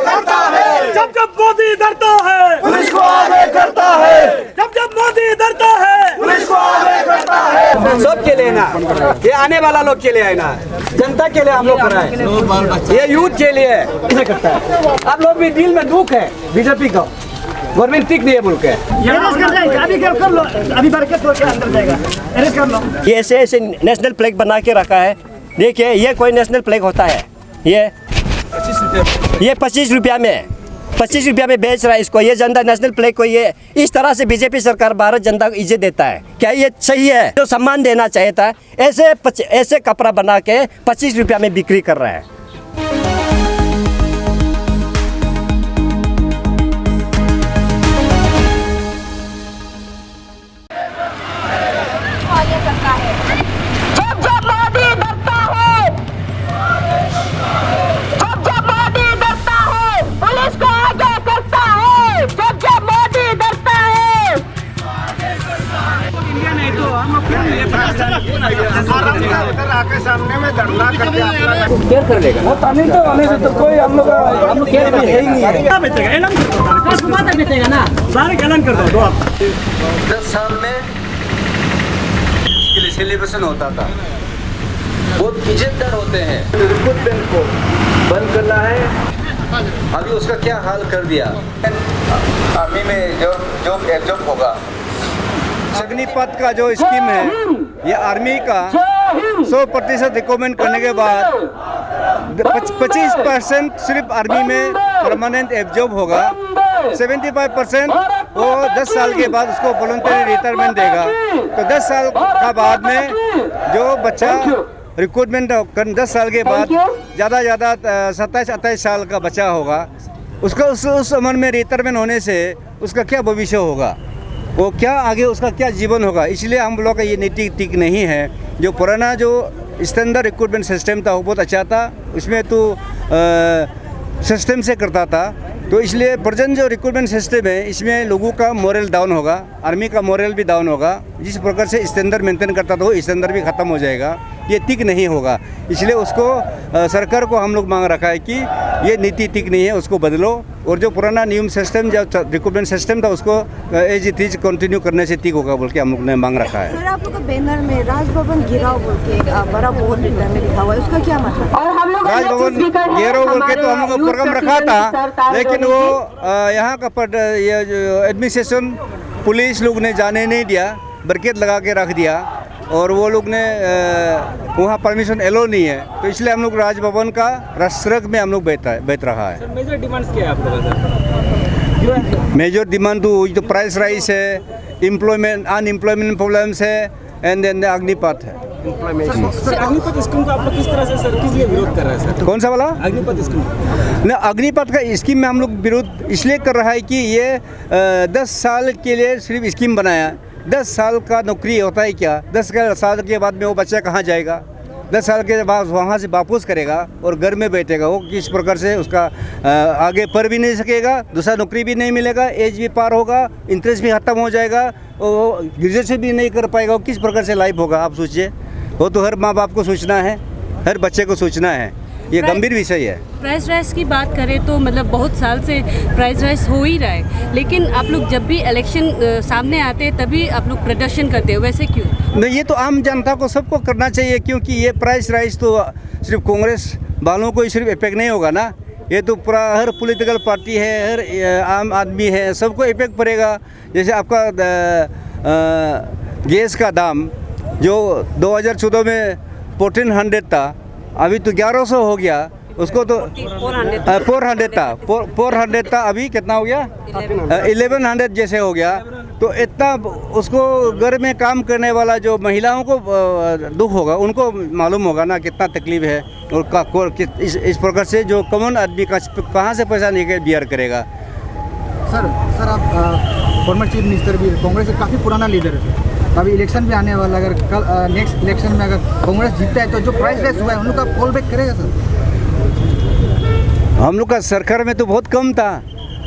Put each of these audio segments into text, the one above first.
करता है, जब जब मोदी डरता है पुलिस को आगे करता है, जब जब मोदी डरता है पुलिस को आगे करता है। सब के लिए ना, ये आने वाला लोग के लिए है ना, जनता के लिए हम लोग कर रहे हैं, ये यूथ के लिए ऐसा करता है। आप लोग भी दिल में दुख है बीजेपी का, गवर्नमेंट ठीक नहीं है बोल के। अभी बरकत हो के अंदर जाएगा, अरेस्ट कर लो। ये ऐसे ऐसे नेशनल फ्लैग बना के रखा है। देखिए ये कोई नेशनल फ्लैग होता है, ये 25 रुपया में 25 रुपया में बेच रहा है इसको। ये जनता नेशनल फ्लैग को ये इस तरह से बीजेपी सरकार भारत जनता को इज्जत देता है, क्या ये सही है? जो सम्मान देना चाहिए था, ऐसे कपड़ा बना के 25 रुपया में बिक्री कर रहा है। सामने में धरना करते क्या कर लेगा? वो तमिल तो वाले से तो कोई हम लोग क्या है ही नहीं है। क्या बेचेगा? ऐलान कर दो, बेचेगा ना, सारे ऐलान कर दो आप। 10 साल में इसके लिए सेलिब्रेशन होता था, बहुत इज्जतदार होते हैं। रिक्रूटमेंट को बंद करना है, अभी उसका क्या हाल कर दिया। आर्मी में जो एब्जॉर्ब होगा, अग्निपथ का जो स्कीम है, ये आर्मी का 100% रिकमेंड करने के बाद 25% सिर्फ आर्मी में परमानेंट एब्जॉर्ब होगा, 75% वो 10 साल के बाद उसको वॉलंटरी रिटायरमेंट देगा। तो 10 साल का बाद में जो बच्चा रिक्रूटमेंट 10 साल के बाद ज़्यादा 27-28 साल का बच्चा होगा, उसका उस उम्र में रिटायरमेंट होने से उसका क्या भविष्य होगा, वो क्या आगे उसका क्या जीवन होगा। इसलिए हम लोग का ये नीति ठीक नहीं है। जो पुराना जो स्टैंडर्ड रिक्रूटमेंट सिस्टम था वो बहुत अच्छा था, उसमें तो सिस्टम से करता था। तो इसलिए प्रेजेंट जो रिक्रूटमेंट सिस्टम है, इसमें लोगों का मोरल डाउन होगा, आर्मी का मोरल भी डाउन होगा। जिस प्रकार से स्टैंडर्ड मेंटेन करता था वो स्टैंडर्ड भी ख़त्म हो जाएगा, ये ठीक नहीं होगा। इसलिए उसको सरकार को हम लोग मांग रखा है कि ये नीति ठीक नहीं है, उसको बदलो। और जो पुराना नियम सिस्टम जो रिक्रूटमेंट सिस्टम था उसको एज इट इज कंटिन्यू करने से ठीक होगा बोल के हम लोग ने मांग रखा है। सर, आप लोग का बैनर में राजभवन घेराव बोल के बड़ा बोर्ड में लिखा हुआ है, उसका क्या मतलब? राजभवन घेराव बोल के तो हम लोग प्रोग्राम रखा था, लेकिन वो यहाँ का एडमिनिस्ट्रेशन पुलिस लोग ने जाने नहीं दिया, बैरिकेड लगा के रख दिया, और वो लोग ने वहाँ परमिशन एलो नहीं है। तो इसलिए हम लोग राजभवन का सड़क में हम लोग बैठ रहा है। मेजर डिमांड्स क्या है आप लोगों का? मेजर डिमांड तो प्राइस राइस है, अनएम्प्लॉयमेंट प्रॉब्लम्स है, एंड देन अग्निपथ है। सर, अग्निपथ स्कीम का आप लोग किस तरह से सर किस लिए विरोध कर रहे हैं सर? कौन सा वाला? अग्निपथ स्कीम। ना, अग्निपथ का स्कीम में हम लोग विरोध इसलिए कर रहा है कि ये 10 साल के लिए सिर्फ स्कीम बनाया। 10 साल का नौकरी होता है क्या? 10 साल के बाद में वो बच्चा कहाँ जाएगा? 10 साल के बाद वहाँ से वापस करेगा और घर में बैठेगा। वो किस प्रकार से उसका आगे पढ़ भी नहीं सकेगा, दूसरा नौकरी भी नहीं मिलेगा, एज भी पार होगा, इंटरेस्ट भी ख़त्म हो जाएगा, वो ग्रेजुएशन भी नहीं कर पाएगा। वो किस प्रकार से लाइफ होगा आप सोचिए। वो तो हर माँ बाप को सोचना है, हर बच्चे को सोचना है। ये गंभीर विषय है। प्राइस राइस की बात करें तो मतलब बहुत साल से प्राइस राइस हो ही रहा है, लेकिन आप लोग जब भी इलेक्शन सामने आते हैं तभी आप लोग प्रदर्शन करते हो, वैसे क्यों? नहीं, ये तो आम जनता को सबको करना चाहिए, क्योंकि ये प्राइस राइस तो सिर्फ कांग्रेस वालों को ही सिर्फ इफेक्ट नहीं होगा ना, ये तो पूरा हर पॉलिटिकल पार्टी है, हर आम आदमी है, सबको इफेक्ट पड़ेगा। जैसे आपका गैस का दाम जो 2014 में 1400 था, अभी तो 1100 हो गया। उसको तो 400 था, अभी कितना हो गया? 1100 जैसे हो गया। तो इतना उसको घर में काम करने वाला जो महिलाओं को दुख होगा, उनको मालूम होगा ना कितना तकलीफ है। और इस प्रकार से जो कॉमन आदमी का कहाँ से पैसा निकल बियर करेगा। सर आप फॉर्मर चीफ मिनिस्टर भी कांग्रेस से काफ़ी पुराना लीडर है, अभी इलेक्शन भी आने वाला, अगर कल नेक्स्ट इलेक्शन में अगर कांग्रेस जीतता है तो जो प्राइस राइस हुआ है उन लोग का फॉल बैक करेगा सर? हम लोग का सरकार में तो बहुत कम था,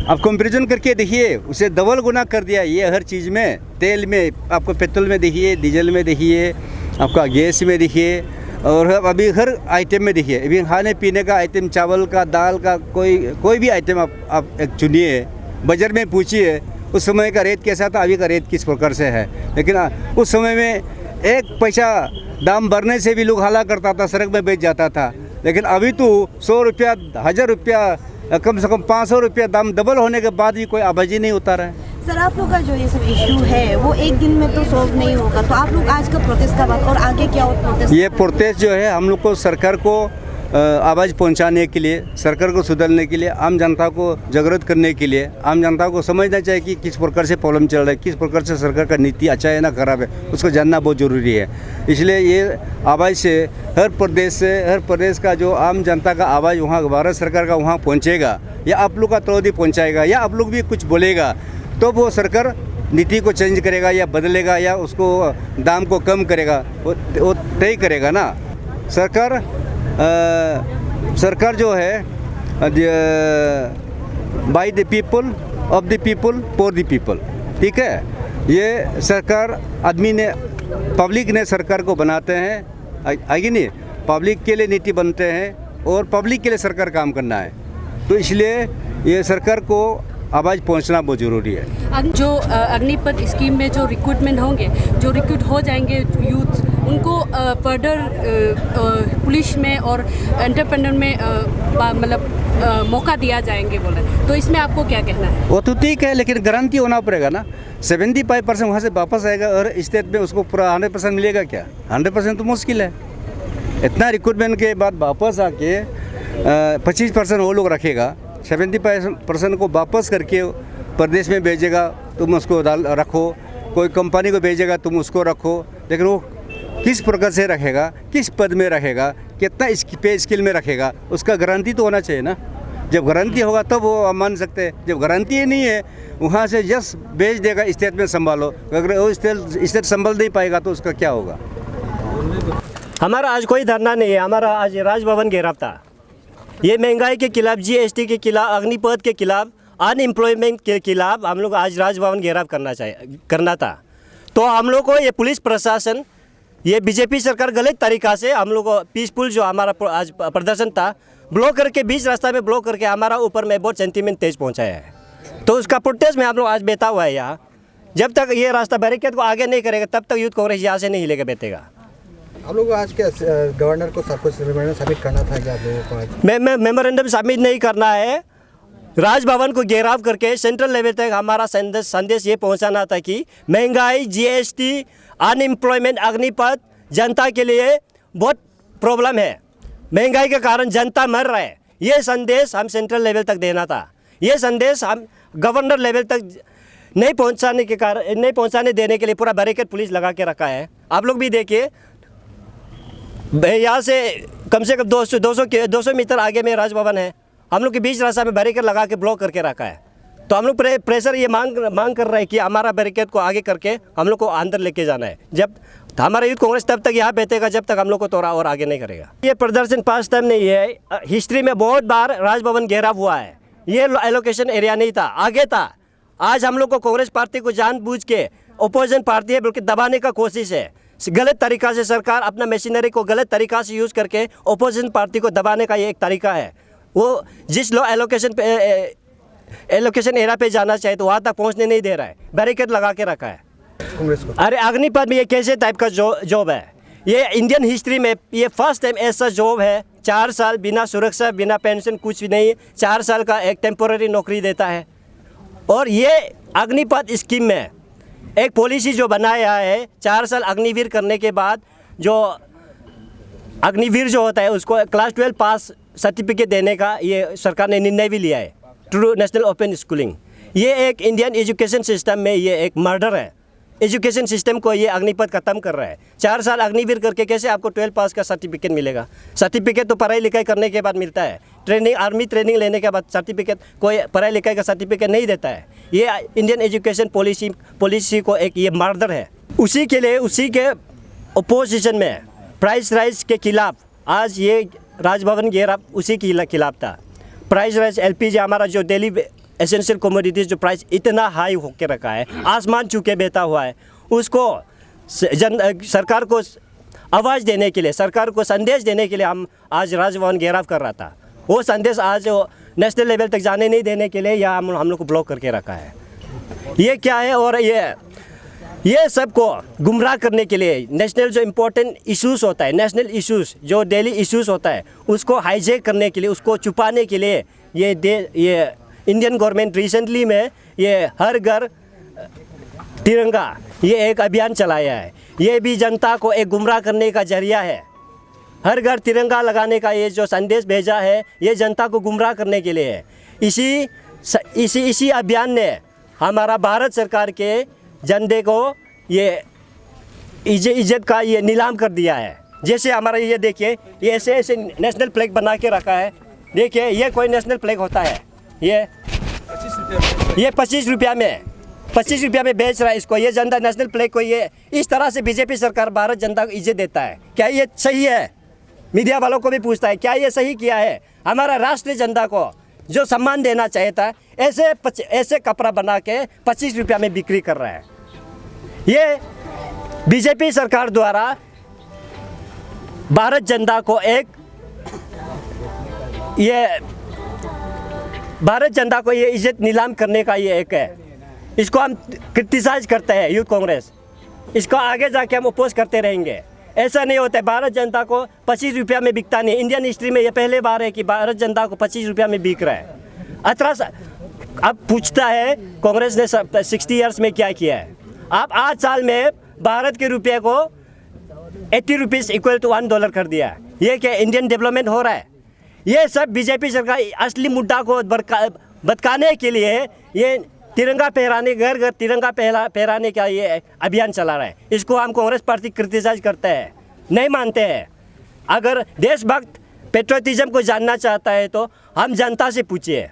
आप कंपैरिजन करके देखिए, उसे डबल गुना कर दिया ये हर चीज़ में। तेल में आपको पेट्रोल में देखिए, डीजल में देखिए, आपका गैस में देखिए, और अभी हर आइटम में देखिए, अभी खाने पीने का आइटम, चावल का, दाल का, कोई भी आइटम आप एक चुनिए, बाजार में पूछिए उस समय का रेट कैसा था, अभी का रेट किस प्रकार से है। लेकिन उस समय में 1 पैसा दाम बढ़ने से भी लोग हल्ला करता था, सड़क में बेच जाता था। लेकिन अभी तो 100 रुपया, 1000 रुपया, कम से कम 500 रुपया दाम डबल होने के बाद भी कोई आवाज़ ही नहीं उतार रहा है। सर, आप लोग का जो ये सब इशू है वो एक दिन में तो सॉल्व नहीं होगा, तो आप लोग आज का प्रोटेस्ट का बात और आगे क्या और प्रोटेस्ट? ये प्रोटेस्ट जो है हम लोग को सरकार को आवाज़ पहुंचाने के लिए, सरकार को सुधारने के लिए, आम जनता को जागृत करने के लिए, आम जनता को समझना चाहिए कि किस प्रकार से प्रॉब्लम चल रहा है, किस प्रकार से सरकार का नीति अच्छा है ना खराब है, उसको जानना बहुत ज़रूरी है। इसलिए ये आवाज़ से हर प्रदेश का जो आम जनता का आवाज़ वहाँ भारत सरकार का वहाँ पहुँचेगा, या आप लोग का तौदी पहुँचाएगा, या आप लोग भी कुछ बोलेगा, तो वो सरकार नीति को चेंज करेगा या बदलेगा या उसको दाम को कम करेगा, वो तय करेगा ना। सरकार जो है by the people, of the people, for the people, ठीक है। ये सरकार आदमी ने, पब्लिक ने सरकार को बनाते हैं, आगे नहीं, पब्लिक के लिए नीति बनते हैं और पब्लिक के लिए सरकार काम करना है। तो इसलिए ये सरकार को आवाज़ पहुंचना बहुत ज़रूरी है। जो अग्निपथ स्कीम में जो रिक्रूटमेंट होंगे, जो रिक्रूट हो जाएंगे यूथ, उनको फर्दर पुलिस में और एंटरप्रेन्योर में मतलब मौका दिया जाएंगे बोले, तो इसमें आपको क्या कहना है? वो तो ठीक है, लेकिन गारंटी होना पड़ेगा ना। 75% वहाँ से वापस आएगा और स्टेट में उसको पूरा 100% मिलेगा क्या? 100% तो मुश्किल है। इतना रिक्रूटमेंट के बाद वापस आके 25% वो लोग रखेगा, 75% को वापस करके प्रदेश में भेजेगा, तुम उसको रखो, कोई कंपनी को भेजेगा, तुम उसको रखो। लेकिन वो किस प्रकार से रखेगा, किस पद में रखेगा, कितना पे स्किल में रखेगा, उसका गारंटी तो होना चाहिए ना। जब गारंटी होगा तब वो मान सकते हैं। जब गारंटी ही नहीं है, वहाँ से जस्ट भेज देगा स्टेट में संभालो, अगर वो स्टेट संभाल नहीं पाएगा तो उसका क्या होगा। हमारा आज कोई धरना नहीं है, हमारा आज राजभवन घेराव था। ये महंगाई के खिलाफ, GST के खिलाफ, अग्निपथ के खिलाफ, अनएम्प्लॉयमेंट के खिलाफ हम लोग आज राजभवन घेराव करना था। तो हम लोग को ये पुलिस प्रशासन, ये बीजेपी सरकार गलत तरीक़ा से हम लोग को पीसफुल जो हमारा आज प्रदर्शन था, ब्लॉक करके, बीच रास्ता में ब्लॉक करके हमारा ऊपर में बहुत सेंटीमेंट तेज पहुंचाया है। तो उसका प्रोटेस्ट में हम लोग आज बैठा हुआ है यहाँ। जब तक ये रास्ता बैरिकेड को आगे नहीं करेगा तब तक यूथ कांग्रेस यहाँ से नहीं लेकर बैठेगा। आप लोग आज क्या गवर्नर को मेमोरेंडम सबमिट करना था क्या? आप लोगों को आज मेमोरेंडम सबमिट नहीं करना है, राजभवन को घेराव करके सेंट्रल लेवल तक हमारा संदेश ये पहुंचाना था कि महंगाई, GST, अनएम्प्लॉयमेंट, अग्निपथ जनता के लिए बहुत प्रॉब्लम है। महंगाई के कारण जनता मर रहा है। ये संदेश हम सेंट्रल लेवल तक देना था। ये संदेश हम गवर्नर लेवल तक नहीं पहुंचाने देने के लिए पूरा बैरिकेड पुलिस लगा के रखा है। आप लोग भी देखिए, यहाँ से कम 200 मीटर आगे में राजभवन है, हम लोग के बीच रास्ता में बैरिकेड लगा के ब्लॉक करके रखा है। तो हम लोग प्रेशर ये मांग कर रहे हैं कि हमारा बैरिकेड को आगे करके हम लोग को अंदर लेके जाना है। जब हमारा यूथ कांग्रेस तब तक यहाँ बैठेगा जब तक हम लोग को थोड़ा और आगे नहीं करेगा। ये प्रदर्शन फर्स्ट टाइम नहीं है, हिस्ट्री में बहुत बार राजभवन घेराव हुआ है। ये एलोकेशन एरिया नहीं था, आगे था। आज हम लोग को कांग्रेस पार्टी को जानबूझ के अपोजिशन पार्टी है बल्कि दबाने का कोशिश है। गलत तरीका से सरकार अपना मशीनरी को गलत तरीका से यूज़ करके अपोजिशन पार्टी को दबाने का ये एक तरीका है। वो जिस लोग एलोकेशन एरिया पे जाना चाहिए तो वहाँ तक पहुँचने नहीं दे रहा है, बैरिकेड लगा के रखा है कांग्रेस को। अरे अग्निपथ में ये कैसे टाइप का जॉब है? ये इंडियन हिस्ट्री में ये फर्स्ट टाइम ऐसा जॉब है, 4 साल बिना सुरक्षा, बिना पेंशन, कुछ भी नहीं, 4 साल का एक टेम्पोररी नौकरी देता है। और ये अग्निपथ स्कीम में एक पॉलिसी जो बनाया है, 4 साल अग्निवीर करने के बाद जो अग्निवीर जो होता है उसको क्लास 12 पास सर्टिफिकेट देने का ये सरकार ने निर्णय भी लिया है, ट्रू नेशनल ओपन स्कूलिंग। ये एक इंडियन एजुकेशन सिस्टम में ये एक मर्डर है। एजुकेशन सिस्टम को ये अग्निपथ खत्म कर रहा है। 4 साल अग्निवीर करके कैसे आपको 12 पास का सर्टिफिकेट मिलेगा? सर्टिफिकेट तो पढ़ाई लिखाई करने के बाद मिलता है, ट्रेनिंग, आर्मी ट्रेनिंग लेने के बाद सर्टिफिकेट, कोई पढ़ाई लिखाई का सर्टिफिकेट नहीं देता है। ये इंडियन एजुकेशन पॉलिसी को एक ये मर्डर है। उसी के लिए, उसी के अपोजिशन में प्राइस राइज के खिलाफ आज ये राजभवन घेराव उसी के खिलाफ था। प्राइस राइज, LPG, हमारा जो डेली एसेंशियल कमोडिटीज़ जो प्राइस इतना हाई होके रखा है, आसमान छू के बैठा हुआ है, उसको सरकार को आवाज़ देने के लिए, सरकार को संदेश देने के लिए हम आज राजभवन घेराव कर रहा था। वो संदेश आज नेशनल लेवल तक जाने नहीं देने के लिए या हम लोग को ब्लॉक करके रखा है। ये क्या है? और ये सबको गुमराह करने के लिए नेशनल जो इम्पोर्टेंट इश्यूज़ होता है, नेशनल इश्यूज़ जो डेली इश्यूज़ होता है, उसको हाईजैक करने के लिए, उसको छुपाने के लिए ये इंडियन गवर्नमेंट रिसेंटली में ये हर घर तिरंगा ये एक अभियान चलाया है। ये भी जनता को एक गुमराह करने का जरिया है। हर घर तिरंगा लगाने का ये जो संदेश भेजा है, ये जनता को गुमराह करने के लिए है। इसी अभियान ने हमारा भारत सरकार के झंडे को ये इज्जत का ये नीलाम कर दिया है। जैसे हमारा ये देखिए, ये ऐसे नेशनल फ्लैग बना के रखा है। देखिए, ये कोई नेशनल फ्लैग होता है? ये 25 रुपया में बेच रहा है इसको। ये झंडा नेशनल फ्लैग को ये इस तरह से बीजेपी सरकार भारत जनता को इज्जत देता है। क्या ये सही है? मीडिया वालों को भी पूछता है, क्या ये सही किया है? हमारा राष्ट्रीय झंडा को जो सम्मान देना चाहिए था, ऐसे कपड़ा बना के 25 रुपया में बिक्री कर रहा है। ये बीजेपी सरकार द्वारा भारत जनता को ये इज्जत नीलाम करने का ये एक है। इसको हम क्रिटिसाइज करते हैं, यूथ कांग्रेस। इसको आगे जाके हम अपोज करते रहेंगे। ऐसा नहीं होता है। भारत जनता को 25 रुपया में बिकता नहीं। इंडियन हिस्ट्री में ये पहले बार है कि भारत जनता को 25 रुपया में बिक रहा है। अब पूछता है कांग्रेस ने 60 ईयर्स में क्या किया है। आप 8 साल में भारत के रुपये को 80 रुपीज़ इक्वल टू $1 कर दिया। ये क्या इंडियन डेवलपमेंट हो रहा है? ये सब बीजेपी सरकार असली मुद्दा को भटकाने के लिए ये तिरंगा फहराने, घर घर तिरंगा फहराने का ये अभियान चला रहा है। इसको हम कांग्रेस पार्टी क्रिटिसाइज करते हैं, नहीं मानते हैं। अगर देशभक्त पेट्रियटिज्म को जानना चाहता है तो हम जनता से पूछिए।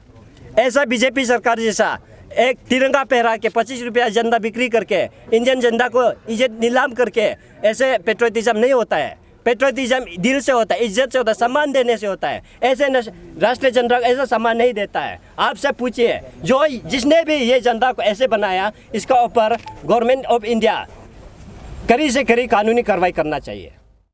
ऐसा बीजेपी सरकार जैसा एक तिरंगा फहरा के 25 रुपया झंडा बिक्री करके इंडियन झंडा को इज्जत नीलाम करके ऐसे पेट्रियटिज्म नहीं होता है। पेट्रियटिज्म दिल से होता है, इज्जत से होता है, सम्मान देने से होता है। ऐसे राष्ट्रीय झंडा को ऐसा सम्मान नहीं देता है। आपसे पूछिए, जिसने भी ये झंडा को ऐसे बनाया, इसका ऊपर गवर्नमेंट ऑफ इंडिया कड़ी से कड़ी कानूनी कार्रवाई करना चाहिए।